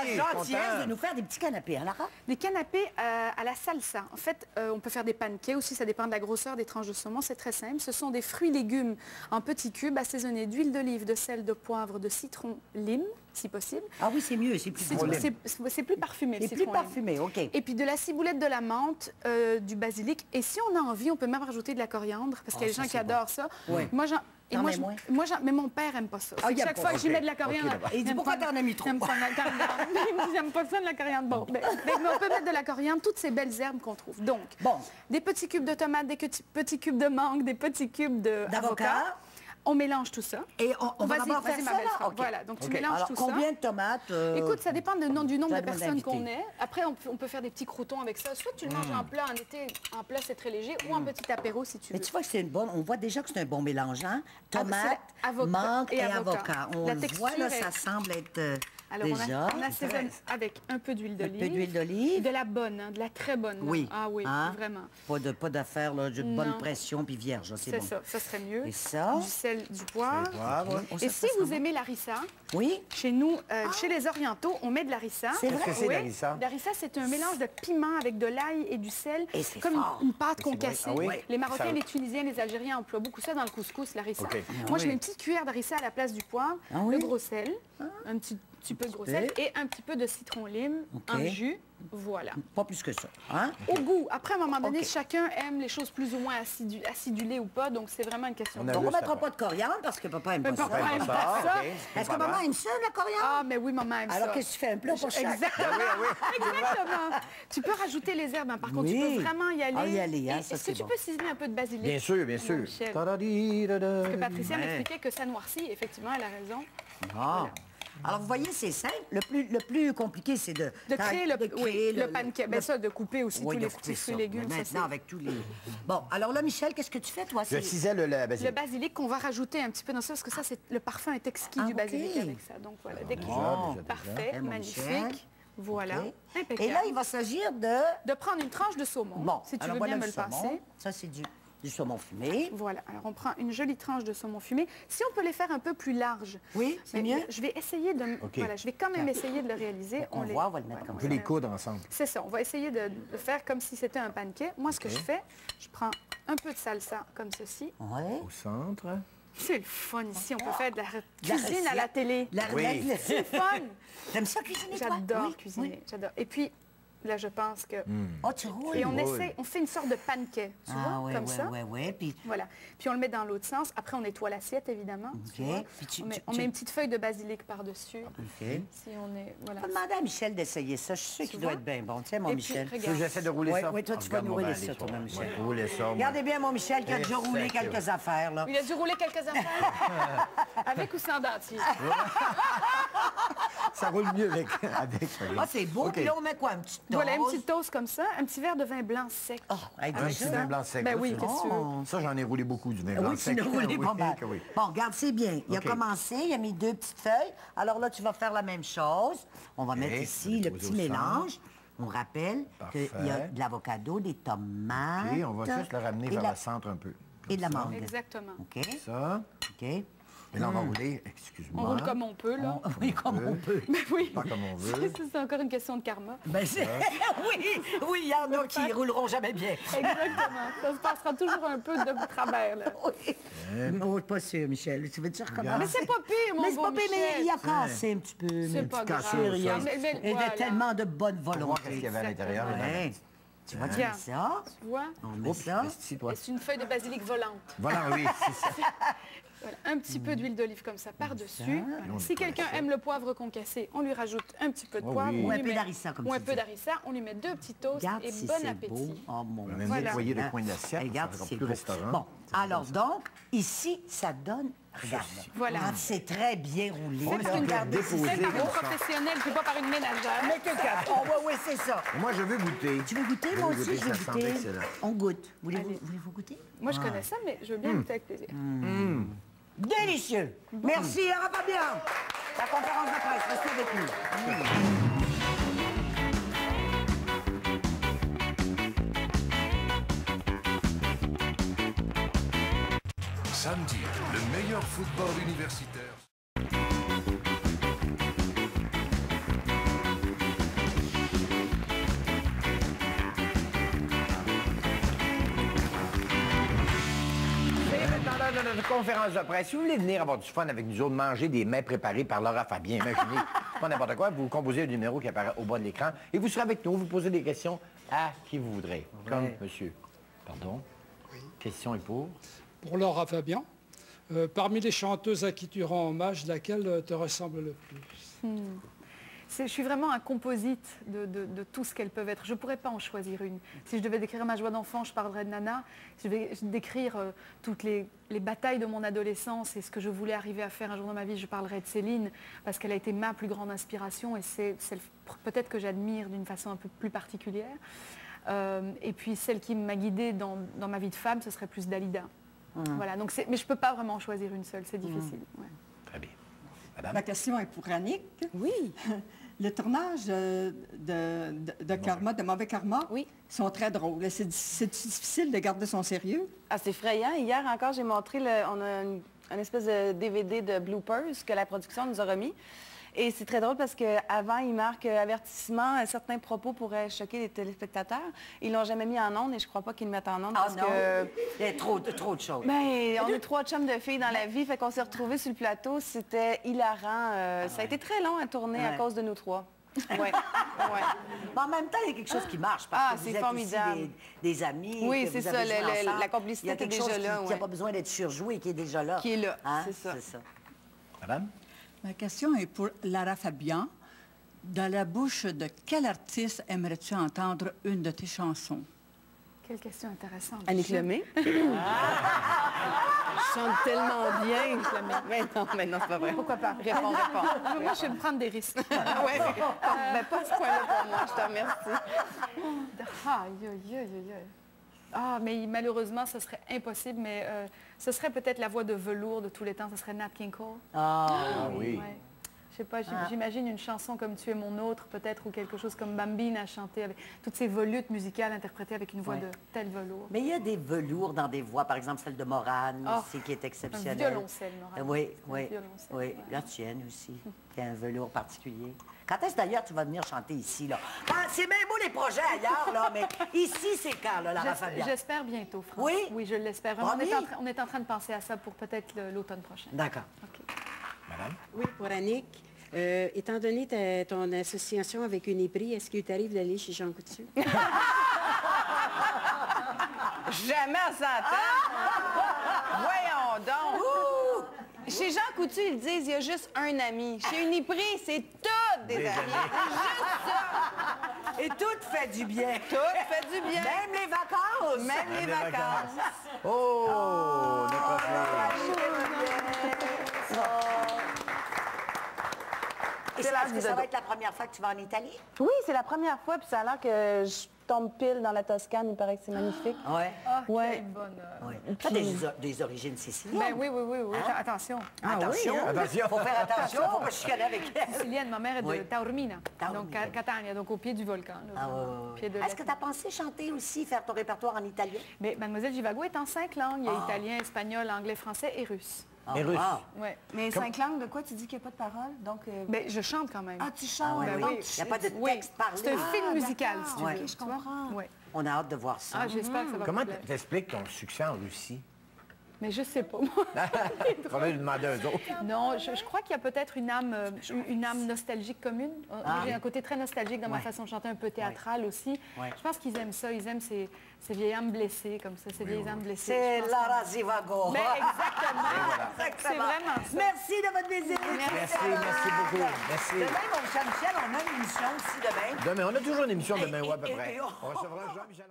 gentillesse de nous faire des petits canapés, hein, Lara? Des canapés à la salsa. En fait, on peut faire des pancakes aussi, ça dépend de la grosseur des tranches de saumon, c'est très simple. Ce sont des fruits et légumes en petits cubes assaisonnés d'huile d'olive, de sel, de poivre, de citron, lime, si possible. Ah oui, c'est mieux, c'est plus plus parfumé. C'est plus parfumé, OK. Et puis de la ciboulette, de la menthe, du basilic. Et si on a envie, on peut même rajouter de la coriandre, parce qu'il y a des gens qui adorent ça. Ouais. Mais mon père aime pas ça. Chaque fois que j'y mets de la coriandre... Il dit, pourquoi t'en as mis trop? Il me dit, j'aime pas ça de la coriandre. Bon, mais on peut mettre de la coriandre, toutes ces belles herbes qu'on trouve. Donc, des petits cubes de tomates, des petits cubes de mangue, des petits cubes d'avocat. On mélange tout ça. Et on va d'abord faire ça, là? Voilà, donc tu mélanges tout ça. Combien de tomates? Écoute, ça dépend du nombre de personnes qu'on est. Après, on peut faire des petits croûtons avec ça. Soit tu le manges en plat en été, en plat c'est très léger, ou en petit apéro si tu veux. Mais tu vois que c'est une bonne... On voit déjà que c'est un bon mélange, hein? Tomates, mangue et avocat. On le voit, là, ça semble être... Alors, on assaisonne avec un peu d'huile d'olive. Un peu d'huile d'olive. De la bonne, de la très bonne. Oui. Ah oui, vraiment. Pas d'affaires, de bonne pression, puis vierge, c'est bon. C'est ça, ça serait mieux. Et ça? Du sel, du poivre. Et si vous aimez l'harissa, chez nous, chez les Orientaux, on met de l'harissa. C'est vrai? Qu'est-ce que c'est l'harissa? L'harissa, c'est un mélange de piment avec de l'ail et du sel. Et c'est comme une pâte concassée. Les Marocains, Ça... les Tunisiens, les Algériens emploient beaucoup ça dans le couscous, l'harissa. Okay. Moi, je mets une petite cuillère d'harissa à la place du poivre, le gros sel, un petit peu de gros sel et un petit peu de citron lime en jus. Voilà. Pas plus que ça. Hein? Au goût. Après, à un moment donné, chacun aime les choses plus ou moins acidulées ou pas. Donc, c'est vraiment une question de goût. On ne mettra pas de coriandre parce que papa aime pas ça. Papa aime pas ça. Est-ce que maman aime ça, la coriandre? Ah, mais oui, maman aime ça. Alors, qu'est-ce que tu fais? Un plat pour chaque? Exactement. Exactement. Tu peux rajouter les herbes. Par contre, tu peux vraiment y aller. Est-ce que tu peux ciseler un peu de basilic? Bien sûr, bien sûr. Parce que Patricia m'expliquait que ça noircit. Effectivement, elle a raison. Voilà. Alors, vous voyez, c'est simple. Le plus compliqué, c'est de créer le pancake. Ben ça, de couper aussi tous les petits fruits et légumes. Maintenant, avec tous les... Bon, alors là, Michel, qu'est-ce que tu fais, toi? Je cisèle le basilic. Le basilic qu'on va rajouter un petit peu dans ça, parce que ça, le parfum est exquis du basilic avec ça. Donc, voilà, dès qu'il est parfait, magnifique. Voilà. Et là, il va s'agir de prendre une tranche de saumon. Bon, si tu veux bien me le passer. Ça, c'est du saumon fumé. Voilà. Alors, on prend une jolie tranche de saumon fumé. Si on peut les faire un peu plus larges. Oui, c'est mieux. Je vais essayer de... Voilà, je vais quand même essayer de le réaliser. On va le mettre comme ça. On peut les coudre ensemble. C'est ça. On va essayer de le faire comme si c'était un pancake. Moi, ce que je fais, je prends un peu de salsa comme ceci. Au centre. C'est le fun ici. On peut faire de la cuisine à la télé. C'est le fun. T'aimes ça cuisiner, toi? J'adore cuisiner. J'adore. Et puis... Là, je pense que... Oh, tu roules. Et on fait une sorte de pancake, tu vois, comme ça. Puis... Voilà. Puis on le met dans l'autre sens. Après, on nettoie l'assiette, évidemment. On met une petite feuille de basilic par-dessus. Si on est... Voilà. On va demander à Michel d'essayer ça. Je suis sûre qu'il doit être bien bon. Tiens, mon Michel. J'essaie de rouler ça. Oui, toi, tu vas nous rouler ça, toi, Michel. Rouler ça. Regardez bien, mon Michel, qui a déjà roulé quelques affaires, là. Il a dû rouler quelques affaires. Avec ou sans dentier? Ça roule mieux avec. Ah, c'est beau. Puis là, on met quoi? Un petit toast? Voilà, une petite toast comme ça. Un petit verre de vin blanc sec. Un petit vin blanc sec. Ben oui, qu'est-ce que tu veux? Ça, j'en ai roulé beaucoup du vin blanc sec. Oui, tu l'as roulé pas mal. Bon, regarde, c'est bien. Il a commencé, il a mis 2 petites feuilles. Alors là, tu vas faire la même chose. On va mettre ici le petit mélange. On rappelle qu'il y a de l'avocado, des tomates. OK, on va juste le ramener vers le centre un peu. Et de la mangue. Exactement. OK. Ça. OK. Et là, on va rouler, excuse-moi. On roule comme on peut, là. Oui, comme on peut. Mais oui. Pas comme on veut. C'est encore une question de karma. Ben oui, il y en a qui rouleront jamais bien. Exactement. Ça se passera toujours un peu de travers, là. Oui. Non, pas sûr, Michel. Tu veux-tu recommencer? Mais c'est pas pire, mon Mais c'est beau pas pire, Michel. mais il a cassé un petit peu. C'est pas grave. Il y a tellement de bonne volonté. Qu'est-ce qu'il y avait à l'intérieur? Tu vois, tu mets ça. Tu vois? On met ça. C'est une feuille de basilic volante. Voilà, oui, c'est ça. Voilà, un petit peu d'huile d'olive comme ça par-dessus. Voilà. Si quelqu'un aime le poivre concassé, on lui rajoute un petit peu de poivre. Ou un peu d'harissa, comme ça. Ou un peu d'harissa. On lui met 2 petits toasts et bon appétit. Oh, mon Dieu. On va nettoyer le coin de l'assiette. Regarde, c'est plus restaurant. Bon, alors donc, ici, ça donne... Regarde. Voilà. C'est très bien roulé. On est C'est par un professionnel, puis pas par une ménagère. Mais quelqu'un... Oh, oui, c'est ça. Moi, je veux goûter. Tu veux goûter? Moi aussi, je veux ça semble goûter. excellent. On goûte. Voulez-vous goûter? Moi, je connais ça, mais je veux bien goûter avec plaisir. Délicieux. Merci, Lara Fabian. La conférence de presse, restez avec nous. Samedi, le meilleur football universitaire. conférence de presse. Si vous voulez venir avoir du fun avec nous autres, manger des mets préparés par Laura Fabien, imaginez, pas n'importe quoi, vous composez un numéro qui apparaît au bas de l'écran et vous serez avec nous, vous posez des questions à qui vous voudrez. Comme monsieur. Pardon? Oui. Question est pour? Pour Laura Fabien. Parmi les chanteuses à qui tu rends hommage, laquelle te ressemble le plus? Je suis vraiment un composite de tout ce qu'elles peuvent être. Je ne pourrais pas en choisir une. Si je devais décrire ma joie d'enfant, je parlerais de Nana. Si je devais décrire toutes les batailles de mon adolescence et ce que je voulais arriver à faire un jour dans ma vie, je parlerais de Céline, parce qu'elle a été ma plus grande inspiration et c'est celle peut-être que j'admire d'une façon un peu plus particulière. Et puis celle qui m'a guidée dans ma vie de femme, ce serait plus Dalida. Voilà, donc mais je ne peux pas vraiment en choisir une seule, c'est difficile. Ouais. Très bien. Madame? Ma question est pour Annick. Oui. Le tournage de Karma, de Mauvais Karma, oui, sont très drôles. C'est difficile de garder son sérieux. Ah, c'est effrayant. Hier encore, j'ai montré, on a une espèce de DVD de bloopers que la production nous a remis. Et c'est très drôle parce qu'avant, il marque avertissement, certains propos pourraient choquer les téléspectateurs. Ils ne l'ont jamais mis en ondes et je ne crois pas qu'ils le mettent en ondes parce que... Il y a trop de choses. Bien, on est 3 chums de filles dans la vie, fait qu'on s'est retrouvés sur le plateau. C'était hilarant. Ça a été très long à tourner à cause de nous 3. Ouais. Ouais. Mais en même temps, il y a quelque chose qui marche. Parce que vous c'est êtes formidable. Aussi des amis. Oui, c'est ça. La complicité est déjà là. Qui n'a pas besoin d'être surjoué, qui est déjà là. Qui est là, hein? c'est ça. Madame? Ma question est pour Lara Fabian. Dans la bouche de quel artiste aimerais-tu entendre une de tes chansons? Quelle question intéressante. Annick Lemay. Je chante tellement bien. Mais non, c'est pas vrai. Pourquoi pas? Réponds. Moi, je vais me prendre des risques. Oui, mais pas à ce point-là pour moi, je te remercie. Ah, mais malheureusement, ce serait impossible, mais ce serait peut-être la voix de velours de tous les temps, ce serait Nat King Cole. Ah oui. Ouais. Je sais pas, j'imagine une chanson comme Tu es mon autre, peut-être, ou quelque chose comme Bambine à chanter avec toutes ces volutes musicales interprétées avec une voix de tel velours. Mais il y a des velours dans des voix, par exemple celle de Morane aussi, qui est exceptionnelle. Un violoncelle, Morane. Oui. La tienne aussi, qui a un velours particulier. Quand est-ce d'ailleurs tu vas venir chanter ici, là? Ah, c'est même beau les projets ailleurs, là, mais ici, c'est quand, là, Lara Fabian? J'espère bientôt, France. Oui? Oui, je l'espère. On est en train de penser à ça pour peut-être l'automne prochain. D'accord. OK. Madame? Oui, pour Annick. Étant donné ton association avec Uniprix, est-ce qu'il t'arrive d'aller chez Jean Coutu? Jamais à 100 ans. Voyons donc. Chez Jean Coutu, ils disent il y a juste un ami. Chez Uniprix, c'est toutes des amis. C'est juste ça. Et tout fait du bien. Tout fait du bien. Même les vacances. Même les vacances. Oh, notre frère. Et est-ce que ça va être la première fois que tu vas en Italie? Oui, c'est la première fois, puis ça a l'air que je tombe pile dans la Toscane. Il paraît que c'est magnifique. Ouais. Quel bonheur. Oui. Tu as des origines siciliennes. Ben oui. Hein? Attention. Attention. Attention. Faut faire attention, faut pas chicaner avec elle. Sicilienne, ma mère est de Taormina. donc Catania, donc au pied du volcan. Est-ce que tu as pensé chanter aussi, faire ton répertoire en italien? Mais Mademoiselle Givago est en 5 langues. Il y a italien, espagnol, anglais, français et russe. Et russe. Ouais. Mais 5 langues, de quoi tu dis qu'il n'y a pas de parole? Donc, ben, je chante quand même. Ah, tu chantes? Oui. Donc, Il n'y a pas de texte parlé. C'est un film musical, si tu veux. OK, je comprends. Ouais. On a hâte de voir ça. Ah, j'espère que ça va Comment plaire. t'expliques ton succès en Russie? Mais je sais pas, moi. Il faudrait lui demander à eux autres. Non, je crois qu'il y a peut-être une âme nostalgique commune. J'ai un côté très nostalgique dans ma façon de chanter, un peu théâtrale aussi. Je pense qu'ils aiment ça. Ils aiment ces vieilles âmes blessées, comme ça, ces vieilles âmes blessées. C'est Lara Zivago. Mais exactement. C'est vraiment ça. Merci de votre visite. Merci beaucoup. Merci. Demain, mon cher Michel, on a une émission aussi demain. Demain, on a toujours une émission demain, Et- ouais, à peu et- près. et- On recevra Jean-Michel.